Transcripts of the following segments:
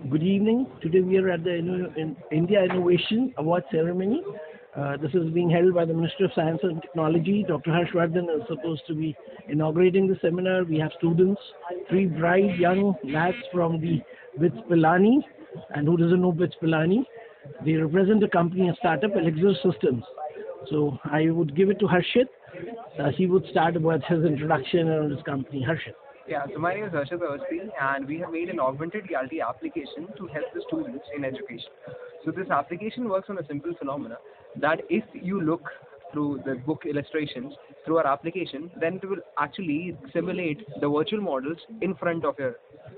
Good evening. Today we are at the India Innovation Award ceremony. This is being held by the Minister of Science and Technology. Dr. Harshvardhan is supposed to be inaugurating the seminar. We have students, three bright young lads from the BITS Pilani. And who doesn't know BITS Pilani? They represent a company, a startup, Elixir Systems. So I would give it to Harshit. He would start with his introduction on his company. Harshit. Yeah, so my name is Harshit Awasthi, and we have made an augmented reality application to help the students in education. So this application works on a simple phenomena that if you look through the book illustrations through our application, then it will actually simulate the virtual models in front of your.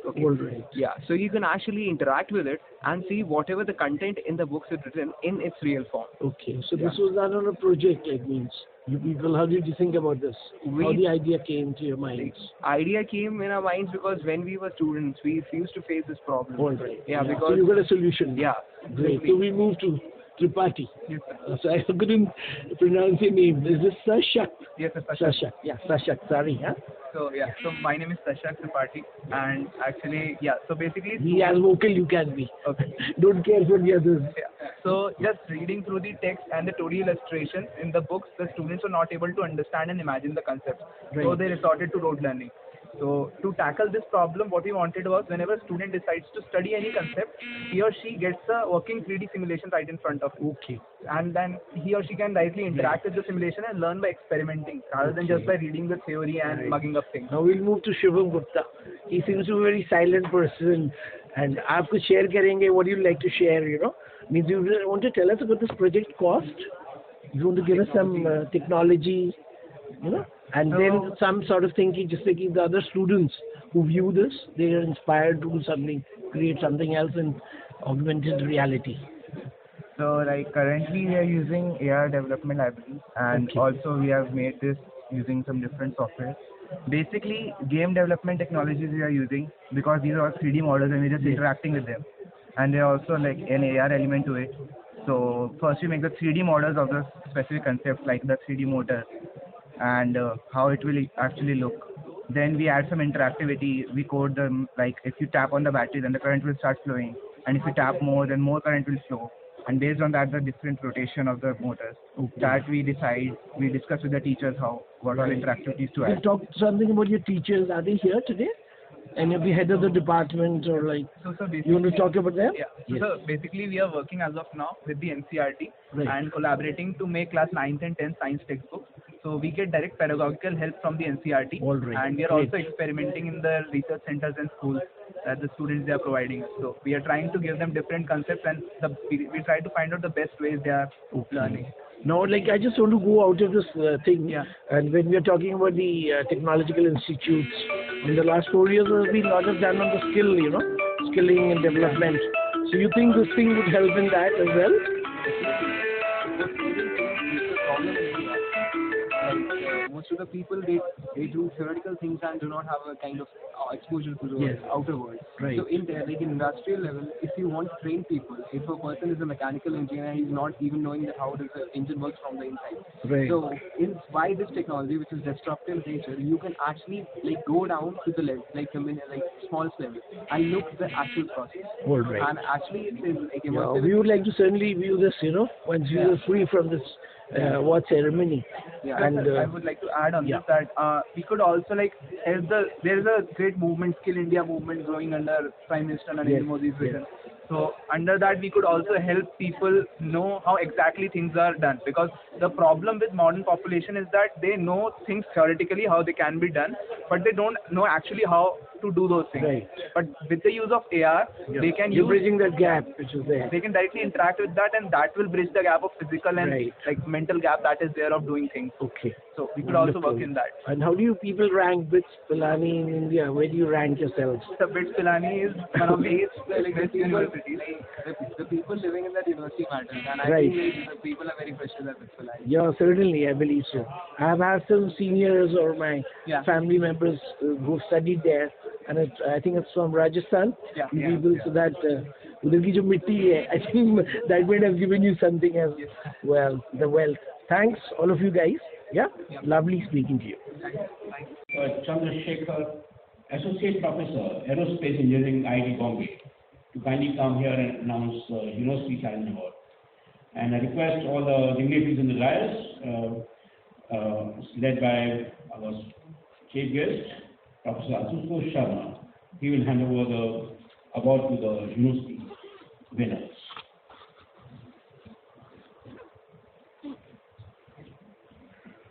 Okay. All right. Yeah, so you can actually interact with it and see whatever the content in the books is written in its real form. Okay, so this was done on a project, like means you people. How did you think about this? How the idea came to your minds? Idea came in our minds because when we were students, we used to face this problem. All right. Yeah, because so you got a solution. Yeah. Great. So we moved to Tripathi. Yes, So I couldn't pronounce your name. Is this Sashak? yes, sir. Sashak. Yeah, Sashak. Sorry, huh? So my name is Tashak Tripathi, and actually, so basically, Be as vocal you can be. okay. Don't care for the others. So just reading through the text and the 2D illustrations in the books, the students were not able to understand and imagine the concepts. So Right. they resorted to rote learning. So to tackle this problem, what we wanted was whenever a student decides to study any concept, he or she gets a working 3D simulation right in front of him. Okay. And then he or she can directly interact with the simulation and learn by experimenting rather than just by reading the theory and mugging up things. Now we'll move to Shivam Gupta. He seems to be a very silent person. And आप कुछ share करेंगे? What do you like to share? Means you want to tell us about this project cost. You want to give us some technology, and then some sort of thing, just like the other students who view this, they are inspired to do something, create something else in augmented reality. So like currently we are using AR development libraries, and Okay. also we have made this using some different software. Basically game development technologies we are using because these are all 3D models and we're just interacting with them. And there are also like an AR element to it. So first we make the 3D models of the specific concept like the 3D motor and how it will actually look. Then we add some interactivity. We code them like if you tap on the battery, then the current will start flowing, and if you tap more, then more current will flow. And based on that, the different rotation of the motors. Okay. That we discuss with the teachers what all interactivities to You add. talk something about your teachers. Are they here today? And you're the head of the department, or like So basically, you want to talk about them? Yeah. Yes. So basically, we are working as of now with the NCRT Right. and collaborating to make class 9th and 10th science textbooks. So we get direct pedagogical help from the NCRT, All right. and we are Great. also experimenting in the research centers and schools that the students they are providing us. So we are trying to give them different concepts, and we try to find out the best ways they are learning. No, like I just want to go out of this thing. Yeah. And when we are talking about the technological institutes, in the last 4 years there has been a lot of done on the skilling and development. So you think this thing would help in that as well? Most of the people they do theoretical things and do not have a kind of exposure to the Yes. outer world. Right. So in there, like in industrial level, if you want to train people, if a person is a mechanical engineer, he's not even knowing how does the engine works from the inside. Right. So by this technology, which is disruptive in nature, you can actually like go down to the level, like smallest level, and look at the actual process. All right. And actually, it's like Yeah, immersive. we would like to certainly view this, once we are free from this award ceremony. Yeah, And I would like to add on yeah. this that we could also like help there is a great movement, Skill India movement growing under Prime Minister Narendra Modi's vision. So under that we could also help people know how exactly things are done, because the problem with modern population is that they know things theoretically how they can be done, but they don't know actually how to do those things. Right. But with the use of AR, they can you're use bridging that gap which is there. they can directly interact with that, and that will bridge the gap of physical and Right. like mental gap that is there of doing things. Okay. So we could also work Wonderful. in that. And how do you people rank BITS Pilani in India? Where do you rank yourselves? So BITS Pilani is one of the best universities. The people living in that university matters, and I Right. think the people are very precious at this life. Yeah, certainly, I believe so. I have had some seniors or my Yeah. family members who studied there, and I think it's from Rajasthan. Yeah. You Yeah. people, so that उधर की जो मिट्टी है, I think that might have given you something as well, the wealth. Thanks, all of you guys. Yeah, lovely speaking to you. Chandrasekhar, Associate Professor, Aerospace Engineering, IIT Bombay. to kindly come here and announce the University Challenge Award. And I request all the dignitaries in the dais, led by our chief guest, Professor Asutosh Sharma. He will hand over the award to the university winners.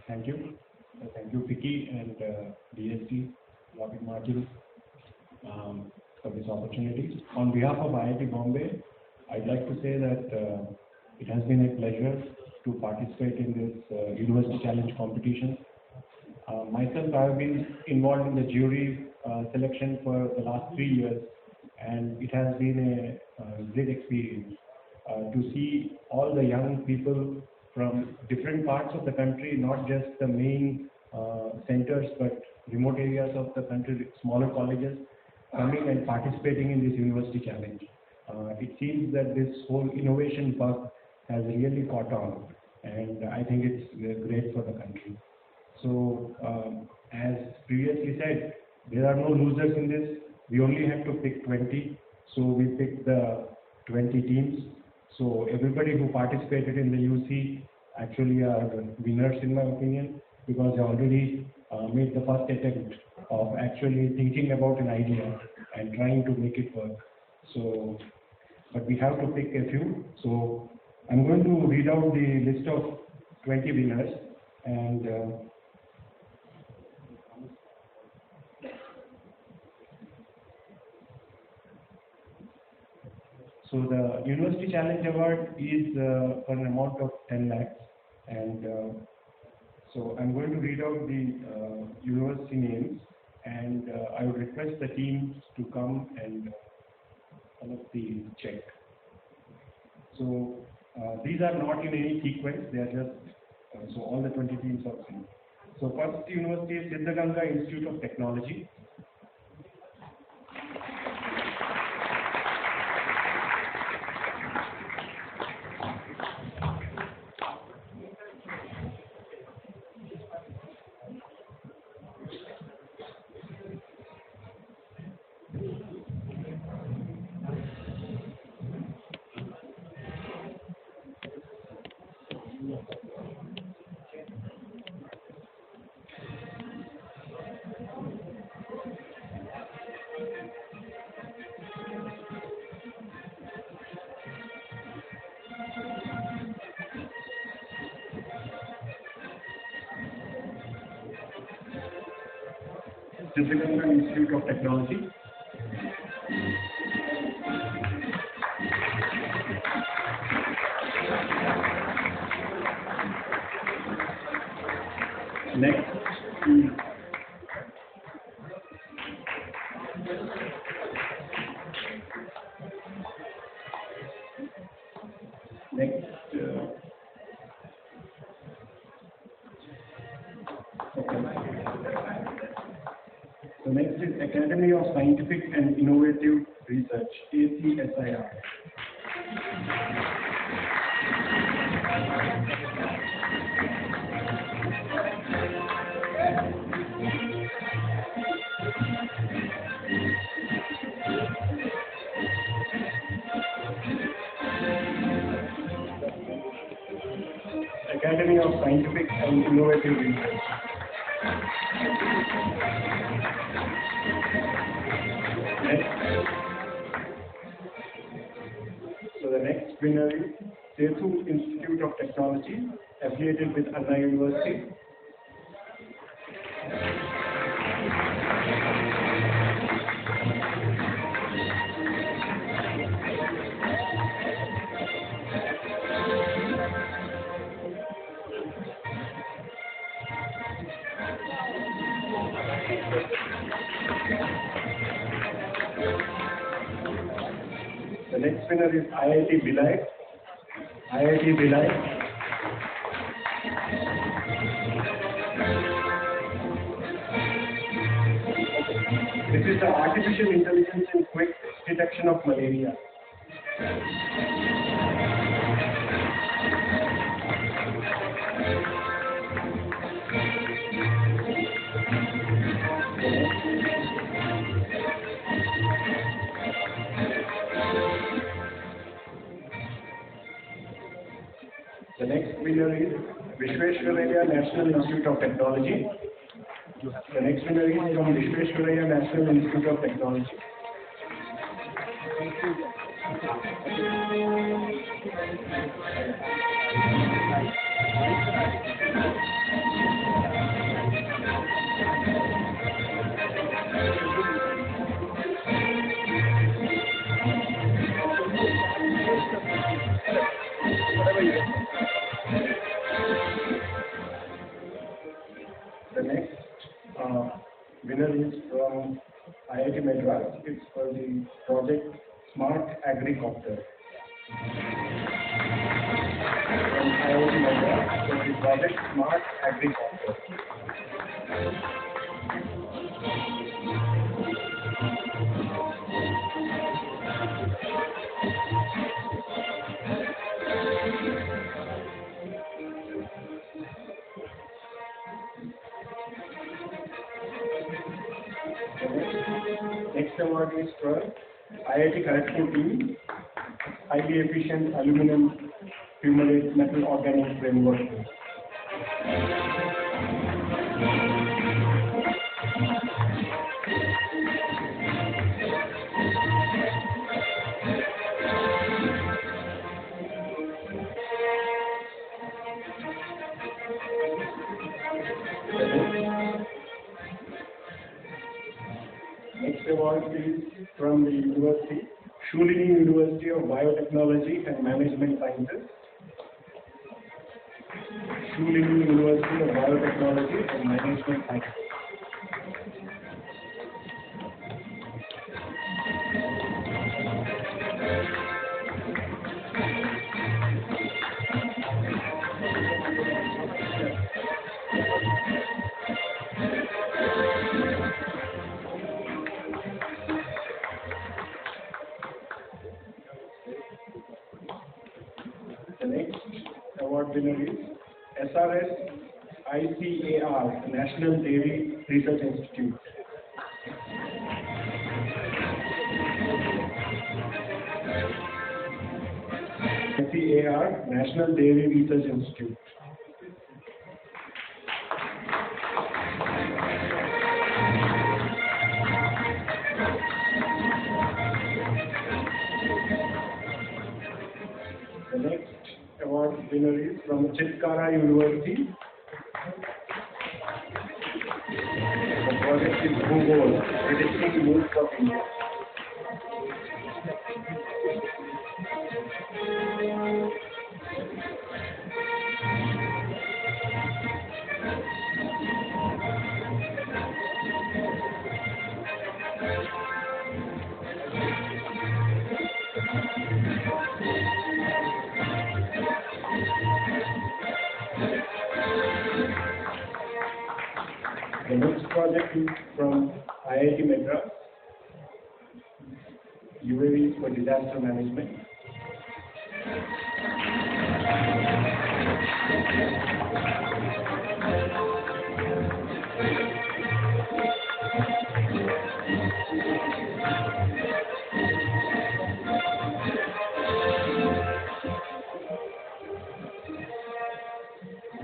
Thank you. Thank you, FICCI and DST, Lockheed Martin, for this opportunity. On behalf of IIT Bombay, I'd like to say that it has been a pleasure to participate in this University Challenge competition. Myself, I have been involved in the jury selection for the last 3 years, and it has been a great experience to see all the young people from different parts of the country, not just the main centers, but remote areas of the country, smaller colleges, coming and participating in this University Challenge. It seems that this whole innovation bug has really caught on, and I think it's great for the country. So, as previously said, there are no losers in this. We only have to pick 20, so we picked the 20 teams. So everybody who participated in the UC actually are winners in my opinion, because they already made the first attempt of actually thinking about an idea and trying to make it work. So, but we have to pick a few. So I'm going to read out the list of 20 winners, and so the University Challenge Award is for an amount of 10 lakhs, and so I'm going to read out the university names, and I would request the teams to come and collect the check. So these are not in any sequence, they are just, so all the 20 teams are seen. So first university is Siddhaganga Institute of Technology. Siddhaganga Institute of Technology. Next is next is Academy of Scientific and Innovative Research, ACSIR. Academy of Scientific and Innovative Research. So the next winner is Setu Institute of Technology, affiliated with Anna University. The next winner is IIT Bhilai. IIT Bhilai. This is the artificial intelligence in quick detection of malaria. winner is Vishweshwaraya National Institute of Technology. The next winner is from Vishweshwaraya National Institute of Technology. The next winner is from IIT Madras. It's for the project Smart Agricopter. From IIT Madras for the project Smart Agricopter. Next award is for IIT Kharagpur team, highly efficient aluminum fumarate metal organic framework. Next award is from the university, Shulini University of Biotechnology and Management Sciences. Shulini University of Biotechnology and Management Sciences. The next award winner is SRS ICAR, National Dairy Research Institute. ICAR, National Dairy Research Institute. The next award winner is from Chitkara University. The project is Bhugol, Predicting Moods of India. The next project is from IIT Madras, UAVs for disaster management.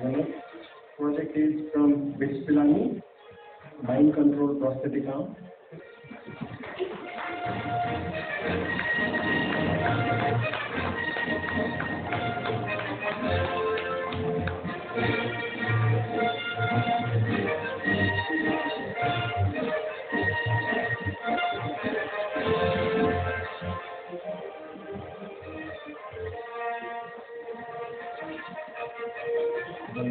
The next project is from Bispilani, Mind Control Prosthetic Arm. The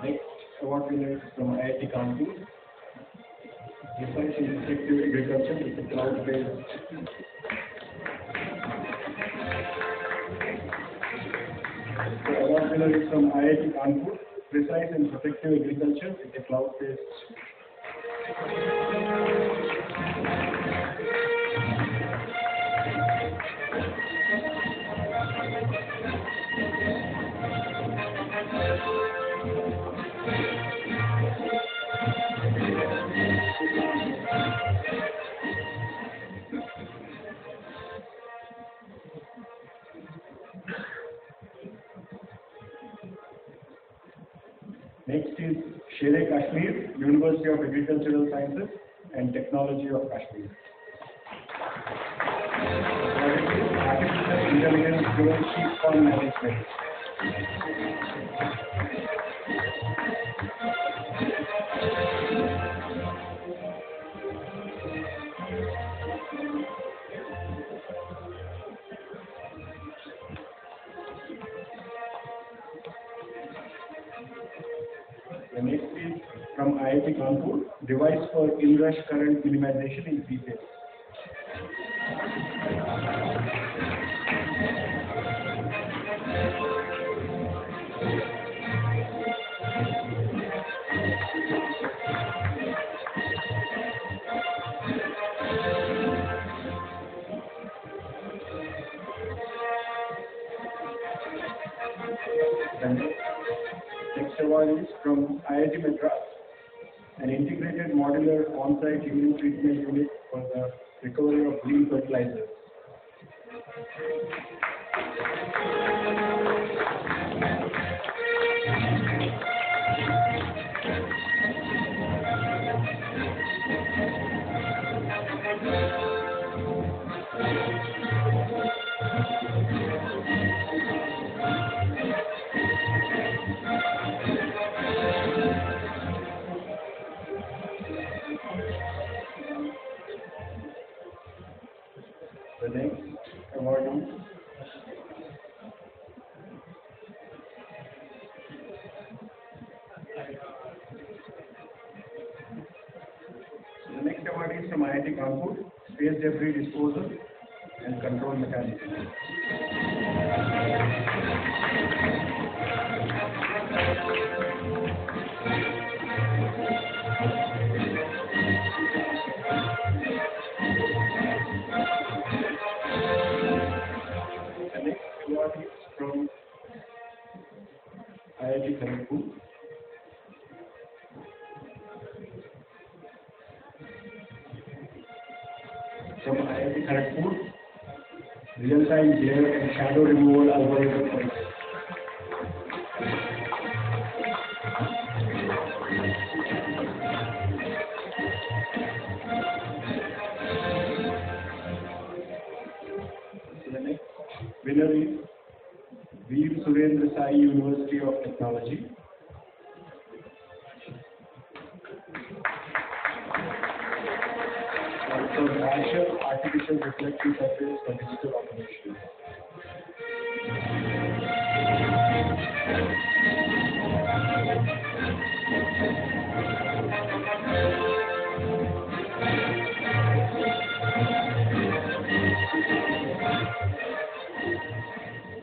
next award winner is from IIT Kanpur. Research in Effective Agriculture is a cloud-based. The award winner is from IIT Kanpur. Precise and Protective Agriculture is a cloud-based. Next is Shere Kashmir, University of Agricultural Sciences and Technology of Kashmir. Project is Artificial Intelligence-Driven Sheep Farm Management. The next is from IIT Kanpur, device for inrush current minimization in three-phase. The next award is from IIT Madras, an integrated modular on-site human treatment unit for the recovery of green fertilizers. The next award is from IIT Kanpur, Space Debris Disposal and Control Mechanism. The next award is from IIT Kanpur. From IIT Kharagpur, real-time glare and shadow removal algorithm for the next winner is Veer Surendra Sai, University of Technology. Also, partial artificial reflective surface for digital automation.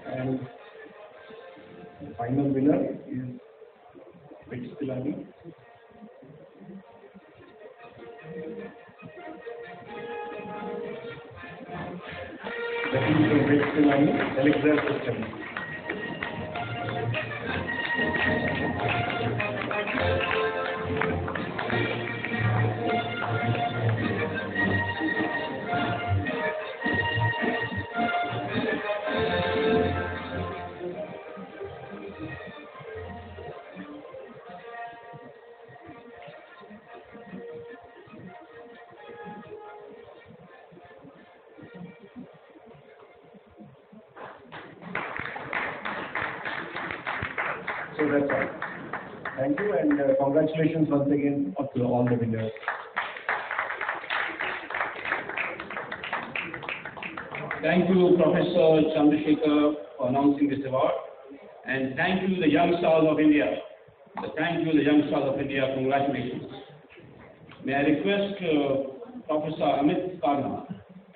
And the final winner is FICCI. The team from FICCI Alexa system. So that's all. Thank you and congratulations once again to all the winners. Thank you, Professor Chandrasekhar, for announcing this award. And thank you, the young stars of India. Thank you, the young stars of India. Congratulations. May I request Professor Amit Karma,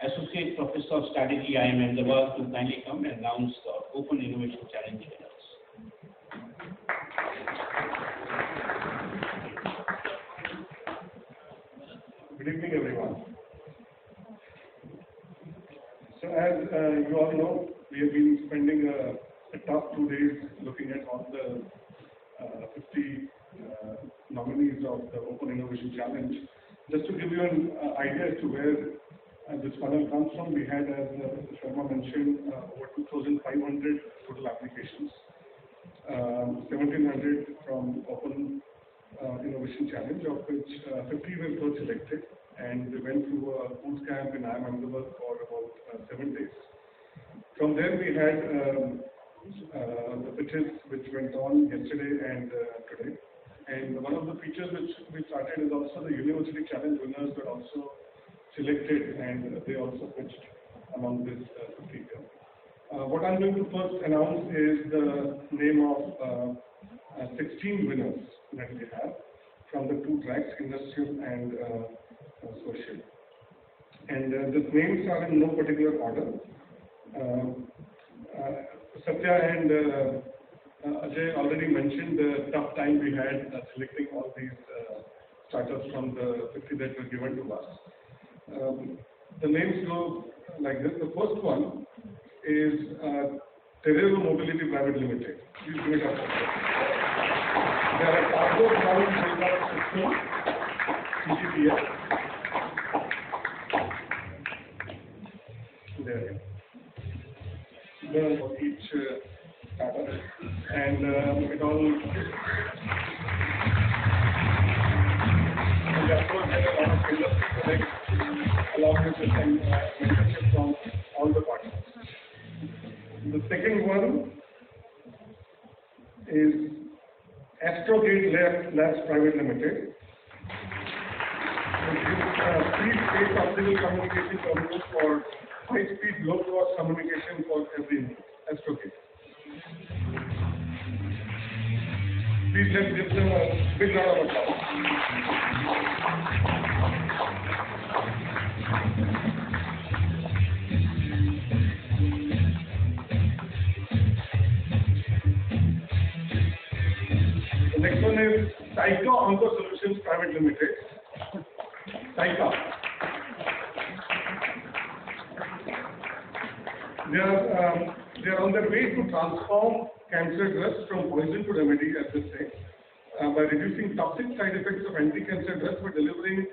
Associate Professor of Strategy, IIM Ahmedabad, to kindly come and announce the Open Innovation Challenge winners. Good evening, everyone. So as you all know, we have been spending a tough 2 days looking at all the 50 nominees of the Open Innovation Challenge. Just to give you an idea as to where this funnel comes from, we had, as Sharma mentioned, over 2,500 total applications. 1,700 from Open Innovation Challenge, of which 50 were first selected, and they went through a boot camp in IIM Ahmedabad for about 7 days. From there we had the pitches which went on yesterday and today. And one of the features which we started is also the University Challenge winners were also selected, and they also pitched among this 50 here. What I'm going to first announce is the name of 16 winners that we have from the 2 tracks, industrial and social. And the names are in no particular order. Satya and Ajay already mentioned the tough time we had selecting all these startups from the 50 that were given to us. The names go like this. The first one is Terrero Mobility Private Limited. Please give it up. They are a cargo ground build-up system, CGPS. There. For each startup, and it all. And of course, there are a lot of industry projects along with some mentorship from all the partners. The second one is Astrogate Labs Private Limited, which is free space optical communication terminals for high-speed, low-cost communication for every Indian. Astrogate. Please let's give them a big round of applause. The next one is Taika Onco Solutions Private Limited. Taika. They are on their way to transform cancer drugs from poison to remedy, as they say, by reducing toxic side effects of anti-cancer drugs by delivering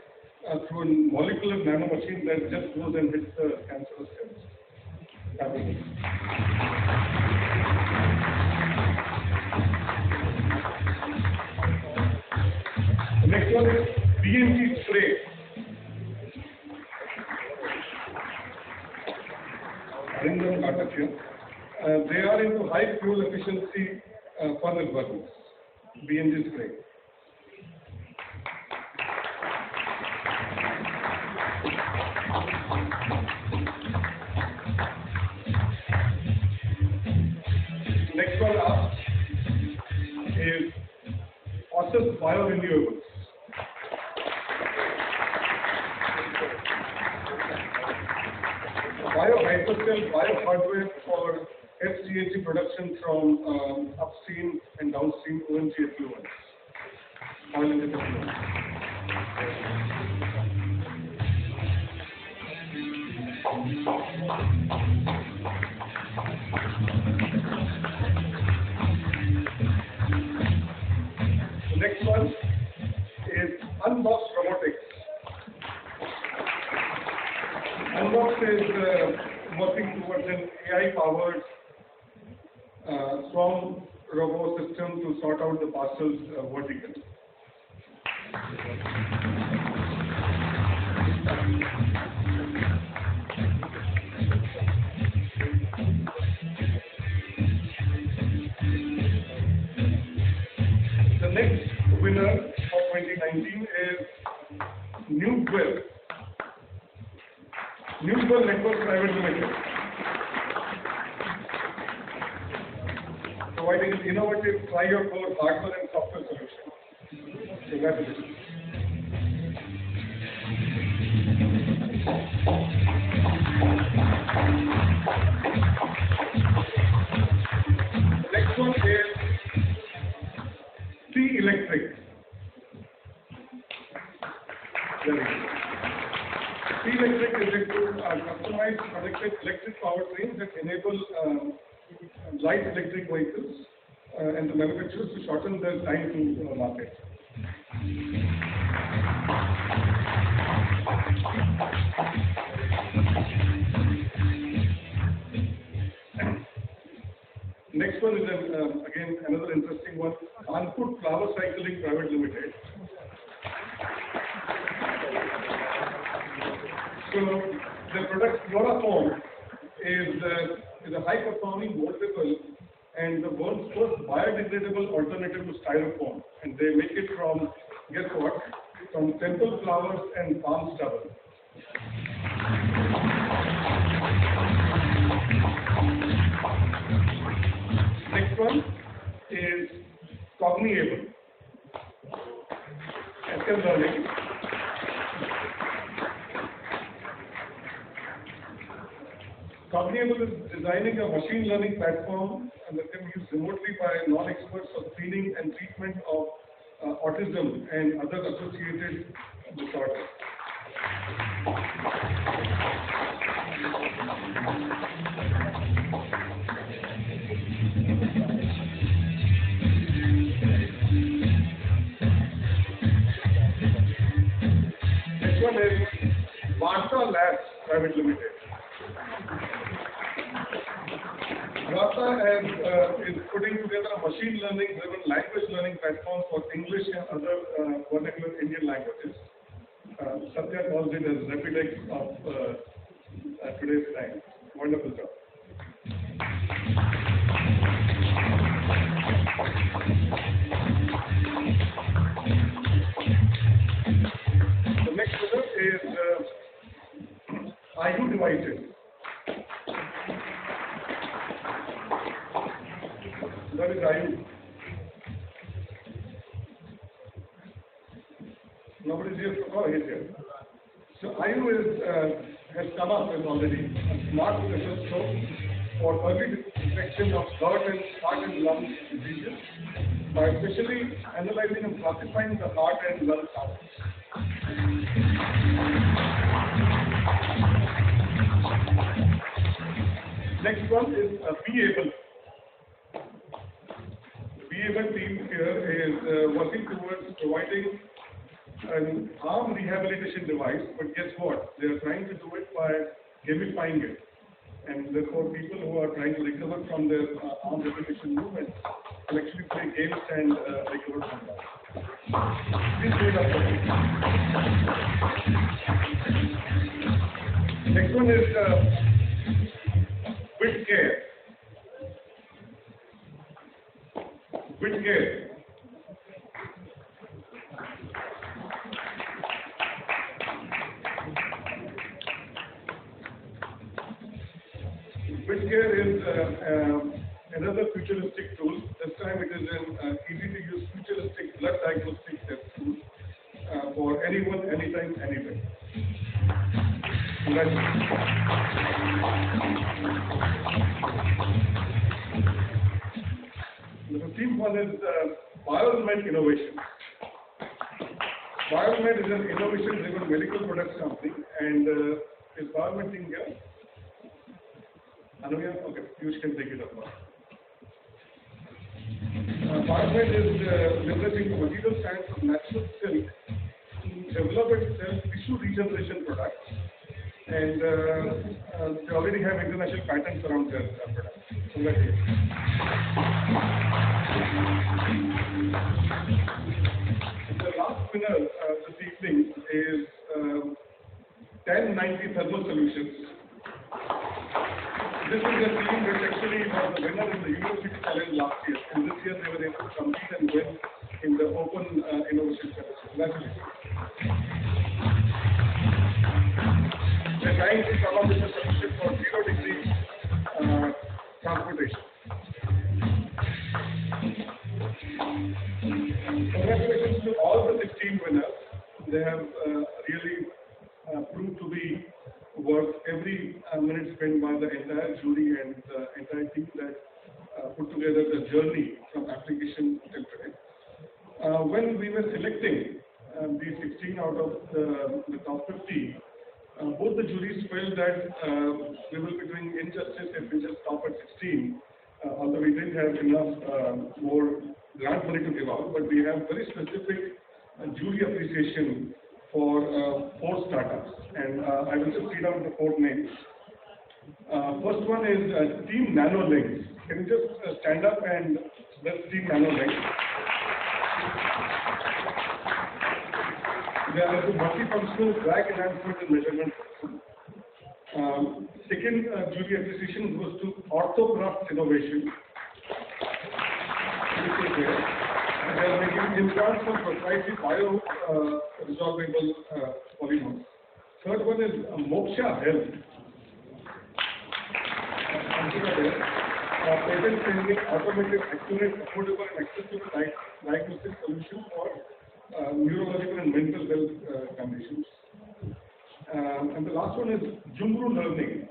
through a molecular nanomachine that just goes and hits the cancerous cells. The next one is BMG spray. They are into high fuel efficiency furnace burners, BMG spray. Next one up is Process Biorenewables. Biohydrocell biohardware for FCHE production from upstream and downstream ONG effluents, oil and gas effluents. The next one is Unbox Robotics. Unbox is working towards an AI-powered swarm robo system to sort out the parcels vertically. The next winner of 2019 is Newswell. Newswell Network Private Limited, providing an innovative try-your-core hardware and software solution. Congratulations. The next one is C Electric. C Electric is into customized connected electric powertrains that enable light electric vehicles and the manufacturers to shorten their time to market. Next one is again another interesting one. Anput Flower Cycling Private Limited. So the product Chloroform is a high-performing moldable and the world's first biodegradable alternative to styrofoam. And they make it from, guess what? From temple flowers and palm stubble. Next one is Cognable. SM Learning. Cognable is designing a machine learning platform that can be used remotely by non-experts for screening and treatment of autism and other associated disorders. Next one is Varta Labs Private Limited. Varta is putting together a machine learning driven language learning platform for English and other vernacular Indian languages. Satya calls it as Rapidex of today's time. Wonderful job. The next one is IU devices. What is IU? Nobody's here. Oh, he's here. So IU has come up with already a smart pressure stroke for early detection of heart and lung diseases by especially analyzing and classifying the heart and lung sounds. Next one is Be Able. Be Able team here is working towards providing an arm rehabilitation device, but guess what? They are trying to do it by gamifying it. And therefore, people who are trying to recover from their arm repetition movements will actually play games and recover from that. Please do that for me. Next one is WITCare. WITCare. WITCare is another futuristic tool. This time it is an easy-to-use futuristic blood diagnostic test tool for anyone, anytime, anywhere. Congratulations. The 15th one is BioMed Innovation. BioMed is an innovation-driven medical products company, and is BioMed in here? Anuya? Okay, you can take it up now. BioMed is leveraging the material science of natural silk to develop its cell tissue regeneration products, and they already have international patents around their products. Congratulations. The last winner this evening is 1090 Thermal Solutions. This is a team which actually was the winner in the University Challenge last year, and this year they were able to compete and win in the Open Innovation Challenge. Congratulations. They're trying to come up with a solution for 0-degree transportation. Congratulations to all the 16 winners. They have really proved to be worth every minute spent by the entire jury and the entire team that put together the journey from application till today. When we were selecting the 16 out of the top 50, both the juries felt that we will be doing injustice if we just stop at 16, although we didn't have enough more grant money to give out, but we have very specific jury appreciation for 4 startups, and I will just read out the 4 names. First one is Team NanoLinks. Can you just stand up and let's see nano legs? They are the multifunctional drag enhancement and measurement system. Second jury appreciation goes to orthograph innovation. And they are making implants from proprietary bio-resorbable polymers. Third one is Moksha Health. Patent pending automated, accurate, affordable, and accessible diagnostic solution for neurological and mental health conditions. And the last one is Jumru Learning.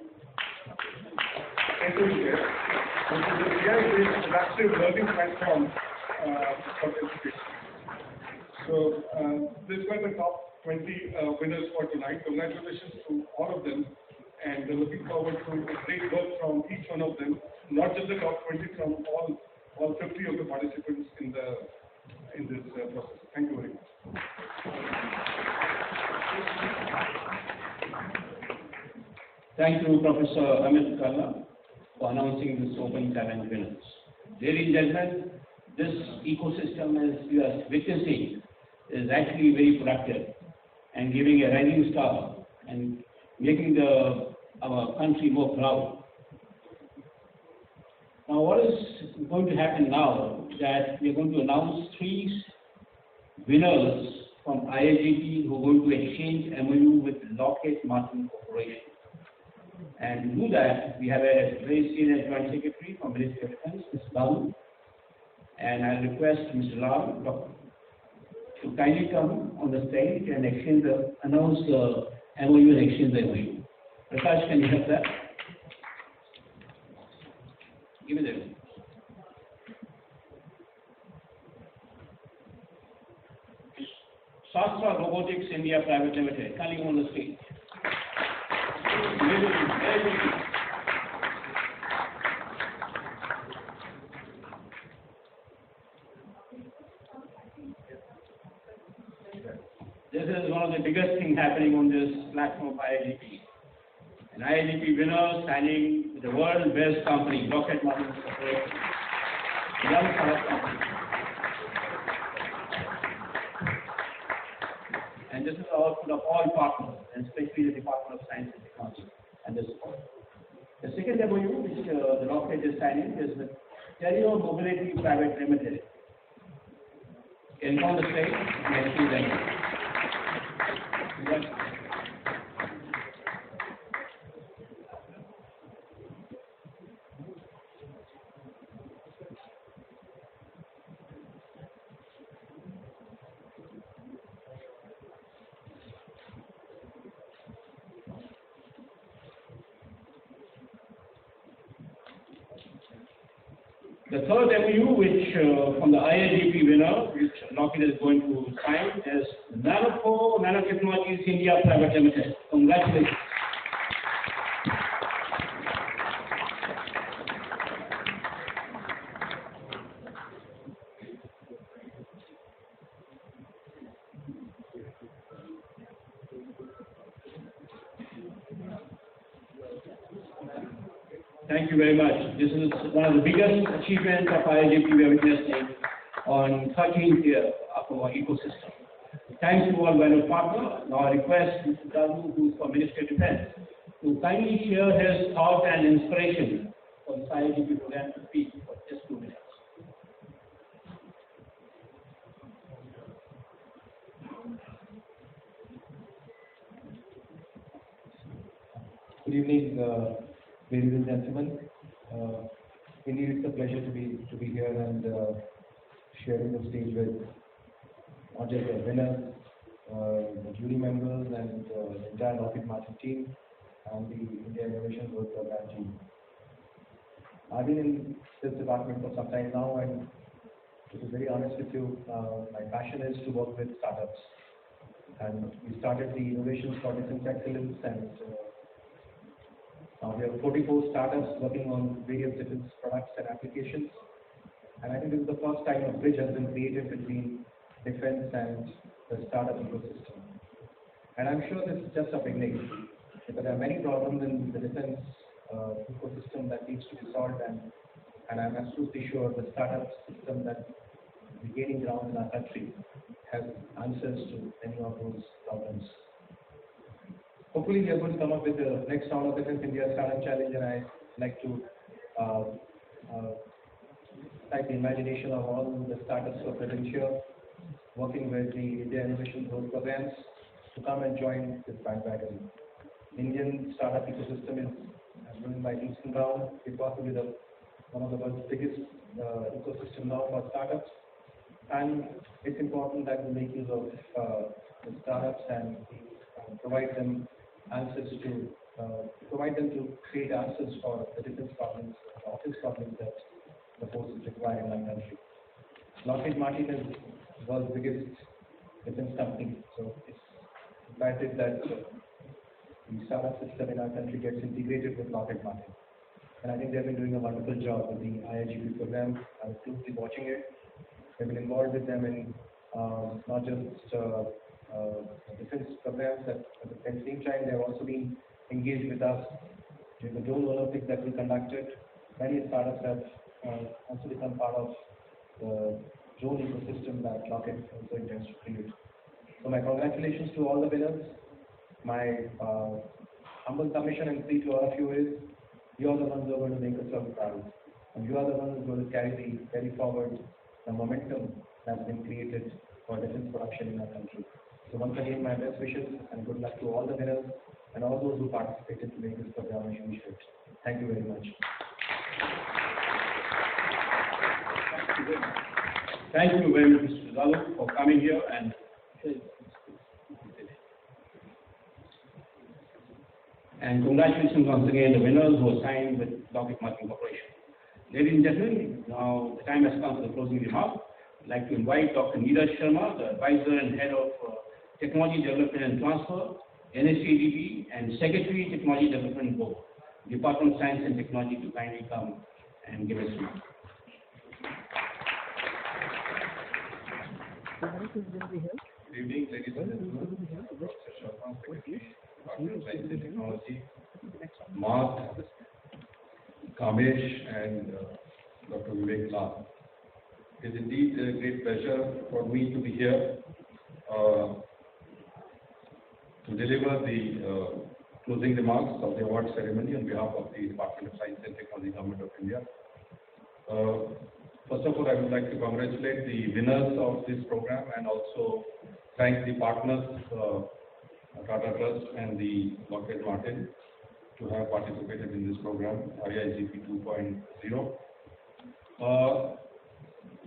Which is an AI-based adaptive learning platform for education. So these were the top 20 winners for tonight. Congratulations to all of them, and looking forward to great work from each one of them. Not just the top 20, from all 50 of the participants in this process. Thank you very much. Thank you, Professor Amit Kalla, for announcing this open challenge winners. Ladies and gentlemen, this ecosystem, as you are witnessing, is actually very productive and giving a rising star and making our country more proud. Now, what is going to happen now that we are going to announce 3 winners from IIGT who are going to exchange MOU with Lockheed Martin Corporation. And to do that, we have a very senior Joint Secretary from Ministry of Defense, Mr. Babu, and I request Mr. Lal to kindly come on the stage and announce the MOU and exchange the MOU. Prakash, can you help that? Give me that. Shastra Robotics India Private Limited, kindly come on the stage. This is one of the biggest things happening on this platform of IIGP. An IIGP winner signing with the world's best company, Lockheed Martin Corporation. Young startup company. And this is the output of all partners, and especially the Department of Science and Technology and the support. The second MOU which the Lockheed is signing is with Stereo Mobility Private Limited. Can you come on the stage? Yes, thank you. The third MOU, which from the IIGP winner, which Lockheed is going to sign, is Nanotechnologies India Private Limited. Congratulations. Thank you very much. This is one of the biggest achievements of IIGP we are witnessing on 13th year of our ecosystem. Thanks to all valued partners. Now I request Mr. Dalu, who is from Ministry of Defense, to kindly share his thought and inspiration for this IIGP program to speak for just 2 minutes. Good evening, ladies and gentlemen. Indeed, it's a pleasure to be here and sharing the stage with not just the winners, the jury members, and the entire Lockheed Martin team, and the India Innovation Growth Program team. I've been in this department for some time now, and to be very honest with you, my passion is to work with startups. And we started the Innovations for Defense Excellence, and now we have 44 startups working on various defense products and applications. And I think this is the first time a bridge has been created between defense and the startup ecosystem. And I'm sure this is just a beginning, because there are many problems in the defense ecosystem that needs to be solved, and and I'm absolutely sure the startup system that's gaining ground in our country has answers to many of those problems. Hopefully, we are going to come up with the next round of the Fifth India Startup Challenge, and I'd like to cite the imagination of all the startups who are present here, working with the India Innovation Growth Programs to come and join this bandwagon. Indian startup ecosystem is driven by leaps and bounds. It's possibly one of the world's biggest ecosystem now for startups, and it's important that we make use of the startups and provide them answers to create answers for the defense problems, office problems that the forces require in our country. Lockheed Martin is the world's biggest defense company, so it's imperative that the startup system in our country gets integrated with Lockheed Martin. And I think they've been doing a wonderful job with the IIGP program. I'm closely watching it. They've been involved with them in not just defense programs, but at the same time, they've also been engaged with us during the Drone Olympics that we conducted. Many startups have also become part of the drone ecosystem that Lockheed also intends to create. So my congratulations to all the winners. My humble submission and plea to all of you is, you are the ones who are going to make us all proud. And you are the ones who are going to carry forward the momentum that's been created for defense production in our country. So once again, my best wishes and good luck to all the winners and all those who participated to make this program a huge hit. Thank you very much. Thank you very much, Mr. Zalu, for coming here and congratulations once again to the winners who are signed with Lockheed Martin Corporation. Ladies and gentlemen, now the time has come for the closing remark. I'd like to invite Dr. Neeraj Sharma, the Advisor and Head of Technology Development and Transfer, NSADP, and Secretary Technology Development Board, Department of Science and Technology, to kindly come and give us a speech. Good evening, ladies and gentlemen. Dr. Sharma, Secretary, Department of Science and Technology, Mark, Kamesh, and Dr. Vivek Lal. It is indeed a great pleasure for me to be here to deliver the closing remarks of the award ceremony on behalf of the Department of Science and Technology, Government of India. First of all, I would like to congratulate the winners of this program and also thank the partners, Tata Trust and the Lockheed Martin, to have participated in this program, IIGP 2.0.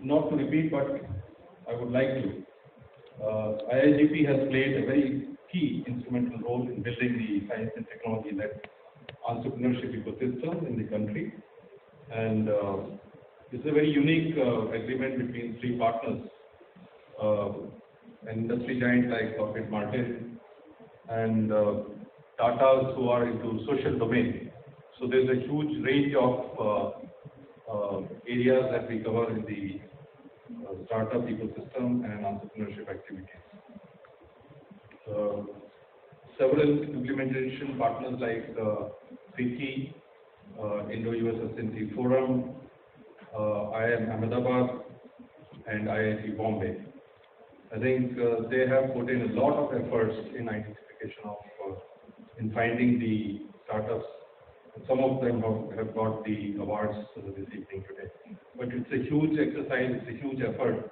Not to repeat, but I would like to. IIGP has played a very key instrumental role in building the science and technology-led entrepreneurship ecosystem in the country. And this is a very unique agreement between three partners, an industry giant like Lockheed Martin and Tatas who are into social domain. So there's a huge range of areas that we cover in the startup ecosystem and entrepreneurship activities. Several implementation partners like FICCI, Indo-US Ascenti Forum, IIM Ahmedabad, and IIT Bombay. I think they have put in a lot of efforts in identification of, in finding the startups. Some of them have got the awards this evening today. But it's a huge exercise, it's a huge effort.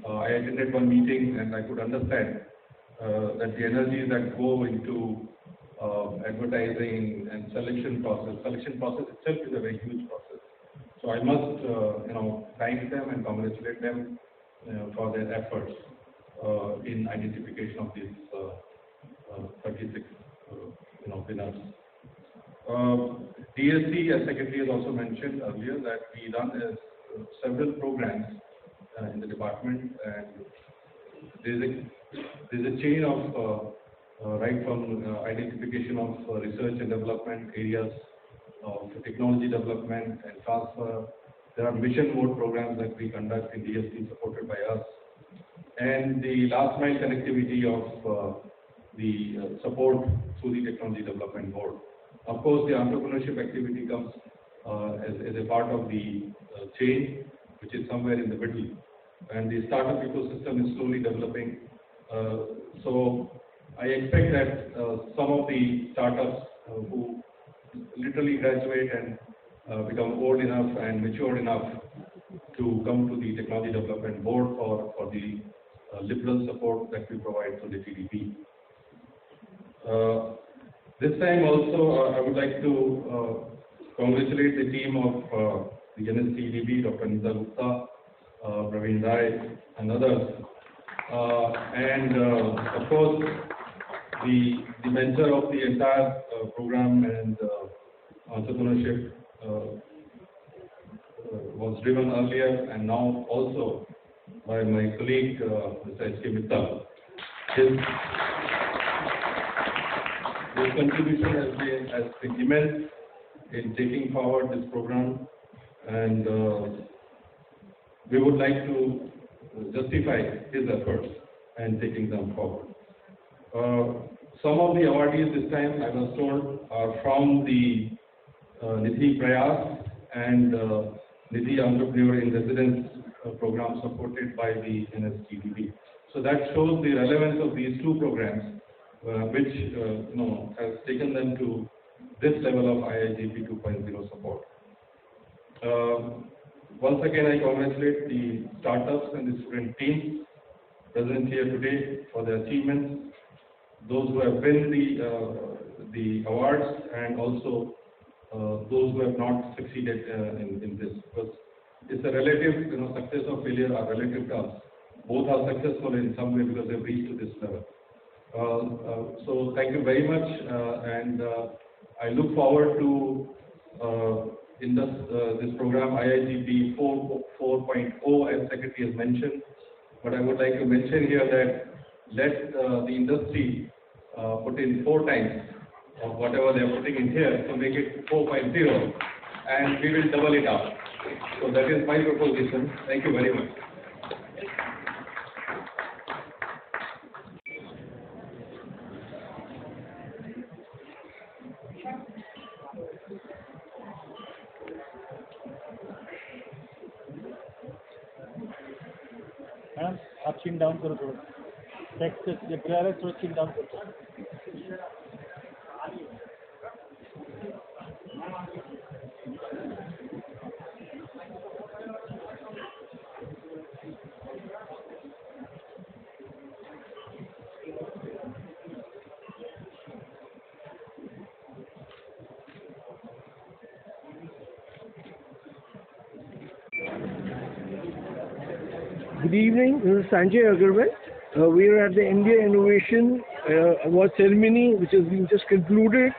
I attended one meeting and I could understand that the energies that go into advertising and selection process itself is a very huge process. So I must, thank them and congratulate them for their efforts in identification of these 36, winners. DSC, as Secretary has also mentioned earlier, that we run several programs in the department, and there's a chain of right from identification of research and development areas of technology development and transfer. There are mission mode programs that we conduct in DSC supported by us, and the last mile connectivity of the support through the Technology Development Board. Of course, the entrepreneurship activity comes as a part of the chain, which is somewhere in the middle. And the startup ecosystem is slowly developing. So I expect that some of the startups who literally graduate and become old enough and mature enough to come to the technology development board for the liberal support that we provide to the TDP. This time also I would like to congratulate the team of the NSTDB, Dr. Nita Gupta, Praveen Rai and others. And of course the mentor of the entire program and entrepreneurship was driven earlier and now also by my colleague Mr. FICCI Ciie Tata. His contribution has been immense in taking forward this program, and we would like to justify his efforts and taking them forward. Some of the awardees this time, I was told, are from the Nidhi Prayas and Nidhi Entrepreneur in Residence program supported by the NSTDB. So that shows the relevance of these two programs, which has taken them to this level of IIGP 2.0 support. Once again, I congratulate the startups and the student teams present here today for their achievements, those who have won the awards, and also those who have not succeeded in this. Because it's a relative, success or failure are relative terms. Both are successful in some way because they've reached to this level. So thank you very much, and I look forward to in this program IIGP 4.0 as Secretary has mentioned. But I would like to mention here that let the industry put in 4 times of whatever they are putting in here to make it 4.0, and we will double it up. So that is my proposition. Thank you very much. Madam आप चिन down करो थोड़ा text जब clear है थोड़ा चिन down करो Good evening, this is Sanjay Agarwal. We are at the India Innovation Award ceremony, which has been just concluded.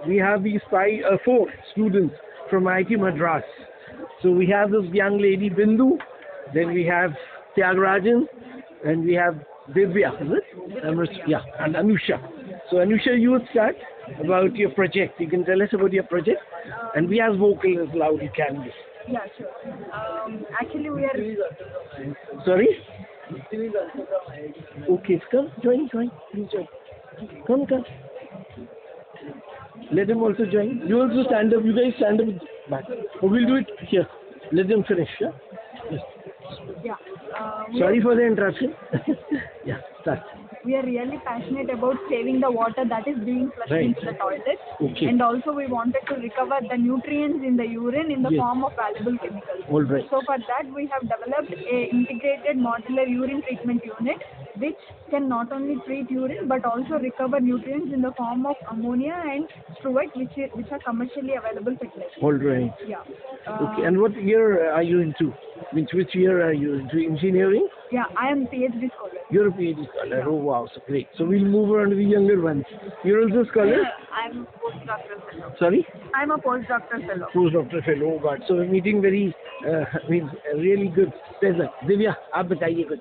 We have these 4 students from IIT Madras. So we have this young lady Bindu, then we have Tyagarajan, and we have Divya, is it? Yeah, and Anusha. So Anusha, you would start about your project. You can tell us about your project, and we as vocal as loud you can be. Yeah, sure. Actually, we are. Sorry? Okay, come, join, please join. Come. Let them also join. You also stand up, you guys stand up back. Or we'll do it here. Let them finish, yeah? Yes. Yeah. Sorry for the interruption. Yeah, start. We are really passionate about saving the water that is being flushed Right. into the toilet. Okay. And also we wanted to recover the nutrients in the urine in the Yes. form of valuable chemicals. All right. So for that we have developed a integrated modular urine treatment unit which can not only treat urine but also recover nutrients in the form of ammonia and struvite which are commercially available fertilizers. All right. Yeah. Okay, and what year are you into? Which year are you into? Engineering? Yeah, I am PhD scholar. You're a PhD scholar. Oh wow, so great. So we'll move on to the younger ones. You're also a scholar? I'm a postdoctoral fellow. Sorry? I'm a postdoctoral fellow. Postdoctoral fellow. Oh God. So we're meeting very, really good. Pleasant. Divya, आप बताइए कुछ.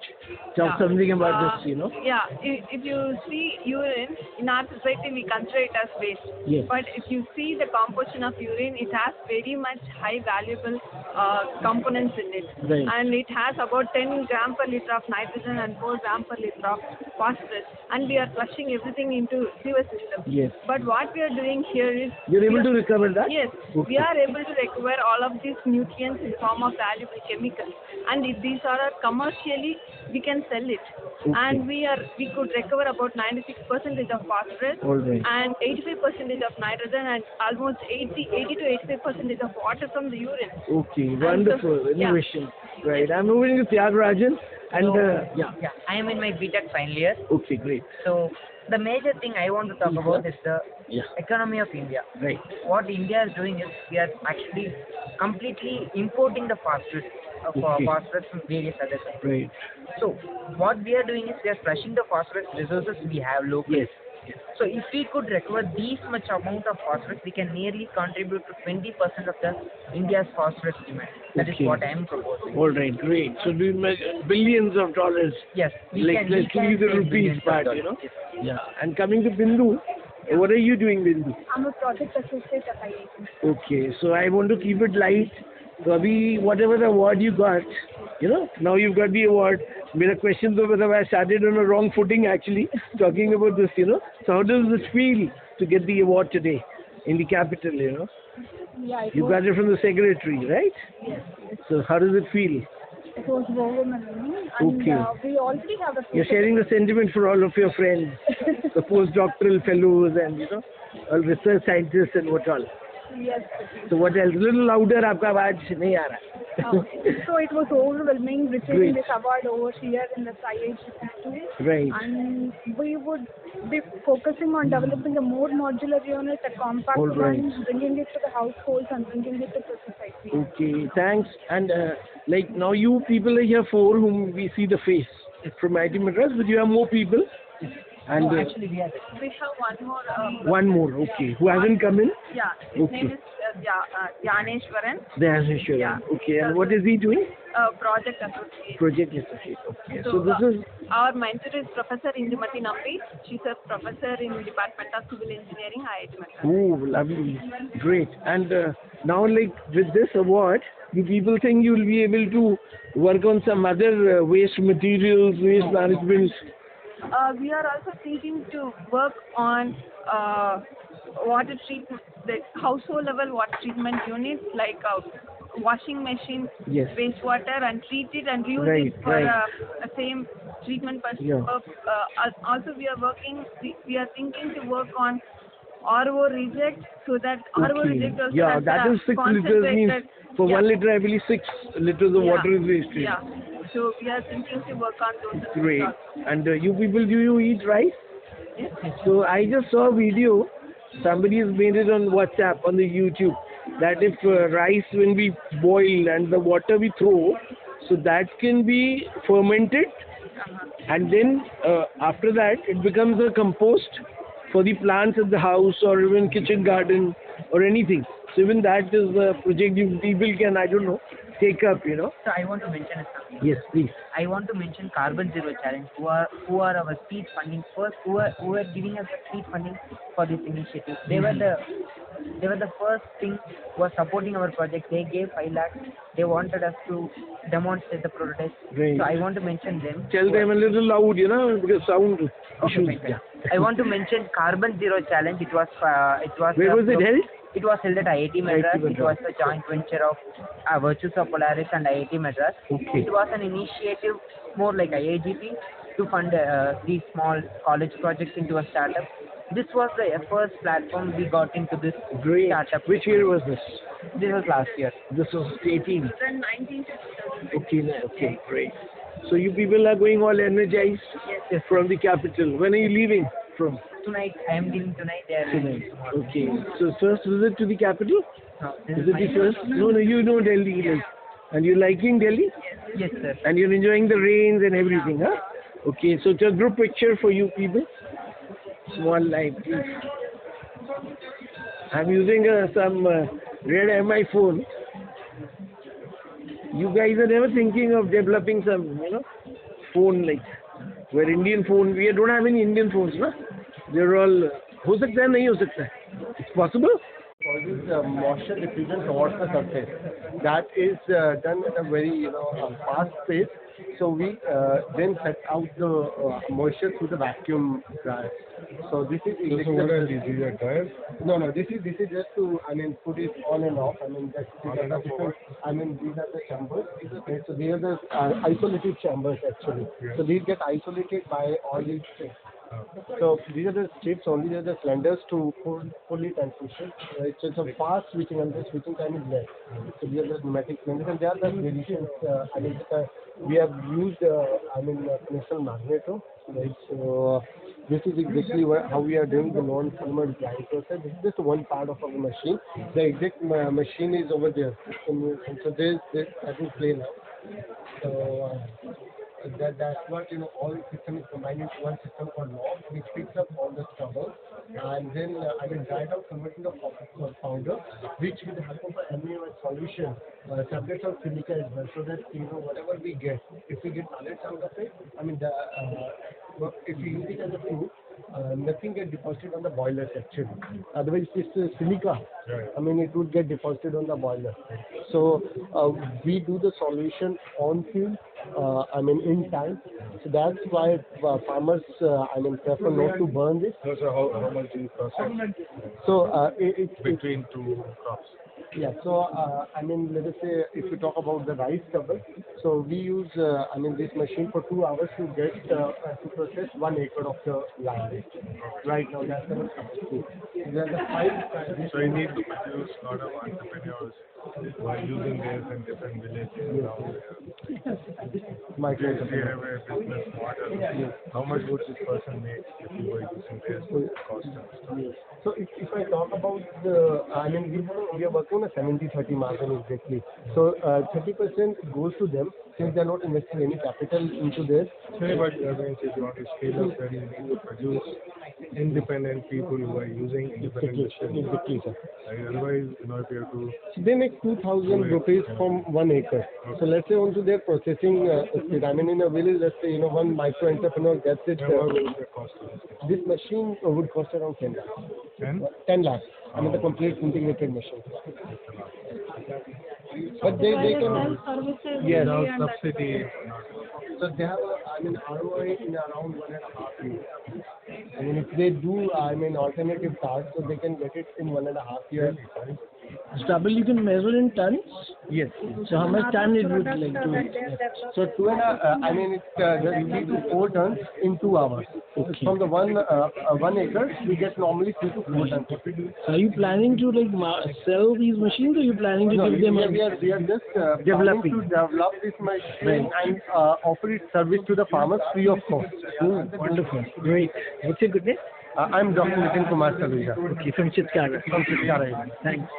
Tell something about this, Yeah, if you see urine, in our society we consider it as waste. Yes. But if you see the composition of urine, it has very much high valuable components in it. Right. And it has about 10 gram per liter of nitrogen and 4 gram per liter of phosphorus. And we are flushing everything into sewer system. Yes. But what what we are doing here is You're able to recover that? yes, Okay. we are able to recover all of these nutrients in form of valuable chemicals, and if these are commercially, we can sell it. Okay. And we could recover about 96% of phosphorus All right. and 85% of nitrogen and almost 80 to 85% of water from the urine. Okay, wonderful yeah. innovation. Right, I'm moving to Tyagarajan and yeah. Yeah, I am in my BTech final year. Okay, great. So the major thing I want to talk about is the Yeah. economy of India. Right. What India is doing is we are actually completely importing the phosphorus Okay. phosphorus from various other countries. Right. So what we are doing is we are flushing the phosphorus resources we have locally. Yes. So if we could recover these much amount of phosphorus, we can nearly contribute to 20% of the India's phosphorus demand. That is Okay. what I am proposing. All right, great. So we make billions of dollars. Yes, we Like can. let's leave the save rupees billions of part, dollars. you know. Yes. Yeah. And coming to Bindu, what are you doing, Bindu? I'm a project associate at IIT. Okay, so I want to keep it light. So abhi, whatever the award you got, you know, now you've got the award. Mera question though, whether I started on a wrong footing actually, talking about this, you know. So how does it feel to get the award today in the capital, you know? Yeah, it You was, got it from the secretary, right? yes, So how does it feel? it was overwhelming, and Okay. we already have a. You're sharing the sentiment for all of your friends, the postdoctoral fellows and, you know, all research scientists and what all. Yes. So what else? A little louder, आपका आवाज नहीं आ रहा. So it was overwhelming receiving Great. this award over here in the IIT factory. Right. And we would be focusing on developing a more modular unit, a compact All right. one, bringing it to the households and bringing it to the society. Okay, thanks. And like now you people are here four whom we see the face from IT Madras, but you have more people. And No, actually we have We have one more. one more, okay, who hasn't come in? Yeah, his Okay. name is Janeshwaran, There's Ishwar. Yeah. Okay, and what is he doing? project associate. Project associate. Okay, So, so this is our mentor is Professor Indumati Nambi. She's a professor in Department of Civil Engineering, IIT Madras. oh lovely, great. And now like with this award, you people think you will be able to work on some other waste materials, waste management. We are also thinking to work on water treatment, the household level water treatment units like washing machine, Yes. wastewater, and treat it and use Right, it for right. a same treatment purpose. Yeah. Also, we are thinking to work on RO reject so that RO Okay. reject also Yeah, has that a is 6 liters means concentrated- for yeah. 1 liter I believe 6 liters of Yeah. water is wasted. Yeah. So we are thinking to work on those. Great. And you people, do you eat rice? Yes. So I just saw a video, somebody has made it on WhatsApp, on the YouTube, that if rice when we boil and the water we throw, so that can be fermented, and then after that it becomes a compost for the plants at the house or even kitchen garden or anything. So even that is a project you people can, I don't know, take up, you know. So I want to mention something. Yes, please. I want to mention Carbon Zero Challenge, who are our seed funding first, who are giving us the seed funding for this initiative. They were the first thing who was supporting our project. They gave 5 lakhs. They wanted us to demonstrate the prototype. Right. So I want to mention them. Tell them a little loud, you know, because sound Okay, issues. fine, fine. I want to mention Carbon Zero Challenge. It was Where was it held? It was held at IIT Madras. IIT It was Madras. a joint venture of Virtues of Polaris and IIT Madras. Okay. It was an initiative more like IIGP to fund these small college projects into a startup. This was the first platform we got into this Great. startup. Which year was this? This was last year. This was 18. Then 19 to 2000. Okay, okay, great. So you people are going all energized Yes. from the capital. When are you leaving from? Tonight, I am leaving tonight. They are leaving Tonight. tomorrow. Okay. So first visit to the capital? No, this Is it my the first? No, you know Delhi. Like, and you're liking Delhi? Yes, sir. And you're enjoying the rains and everything, huh? Okay, so it's a group picture for you people. Small light, please. I'm using some Red MI phone. You guys are never thinking of developing some, you know, phone like where Indian phone. We don't have any Indian phones, no? They're all. हो सकता है नहीं हो सकता है. It's possible. Causes moisture diffusion towards the surface. That is done at a very fast pace, So we then set out the moisture through the vacuum dryer. So this is So what are these? These are dryers? no, this is just to put it on and off. These are the different. These are the chambers. Okay, so they are the isolated chambers actually. Yeah. So these get isolated by all these strips. So these are the strips only. They are the cylinders to fully transmission. It's a fast switching and the switching time is less. So these are the pneumatic cylinders and they are the variations. We have used crystal magneto. Right. So this is exactly how we are doing the non-thermal drying process. This is just one part of our machine. The exact machine is over there. So that will play now. So that's what all system is combined into one system called Lock, which picks up all the stubble and then dry it out, convert into a powder, which with the help of an amino solution separates out silica as well, so that whatever we get, if we get pellets out of it, if we use it as a food, nothing gets deposited on the boilers actually. Otherwise, it's silica. It would get deposited on the boiler. So we do the solution on field. In time. So that's why farmers, prefer not to burn this. So how much do you process? So it's between two crops? Yeah. So let us say if you talk about the rice stubble, so we use this machine for 2 hours to get to process 1 acre of the land. Right now, that's our capacity. There's a 5. So you need to produce a lot of entrepreneurs who are using this in different villages around there. If you have a business model, how much would this person make if you were using this cost and stuff? So if I talk about the, we are working on a 70-30 margin exactly. So 30% goes to them since they are not investing any capital into this. But if you want to scale up, then you need to produce independent people who are using independent machines. Exactly, sir. Otherwise, if you have to... So they make 2,000 rupees from 1 acre. So let's say onto their processing speed. In a village, let's say, one micro entrepreneur gets it. What would the cost of this machine would cost around 10 lakhs. 10 lakhs. The complete integrated machine. But they can... Yes. Without subsidy. So they have ROI in around 1.5 years. If they do, alternative tasks, so they can get it in 1.5 years. Stubble you can measure in tons? Yes. So how much ton it would like to? So 3 to 4 tons in 2 hours. Okay. From the 1 acre, we get normally 3 to 4 tons. So are you planning to sell these machines, or are you planning to give them? We are just developing to develop this machine and offer its service to the farmers free of cost. Wonderful. Great. What's your good name? I'm Dr. Nitin Kumar Saluja. Okay, from Chitkara. From Chitkara. Thanks.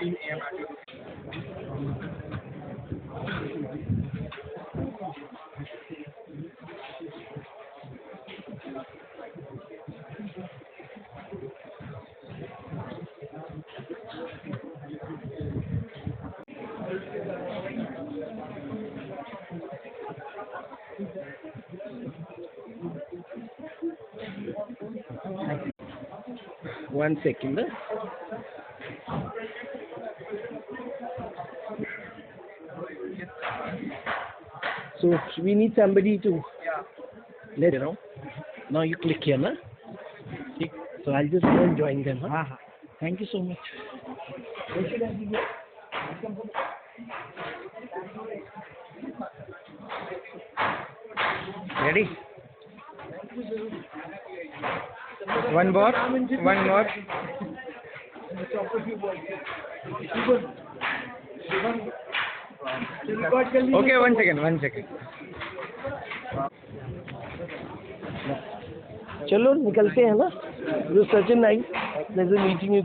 One second. So we need somebody to let you know. Now you click here, na? So I'll just go and join them. Huh? Thank you so much. Where should I be here? Ready? One more. One more. Okay, 1 second. 1 second. चलो निकलते हैं ना. It was such a nice pleasure meeting you.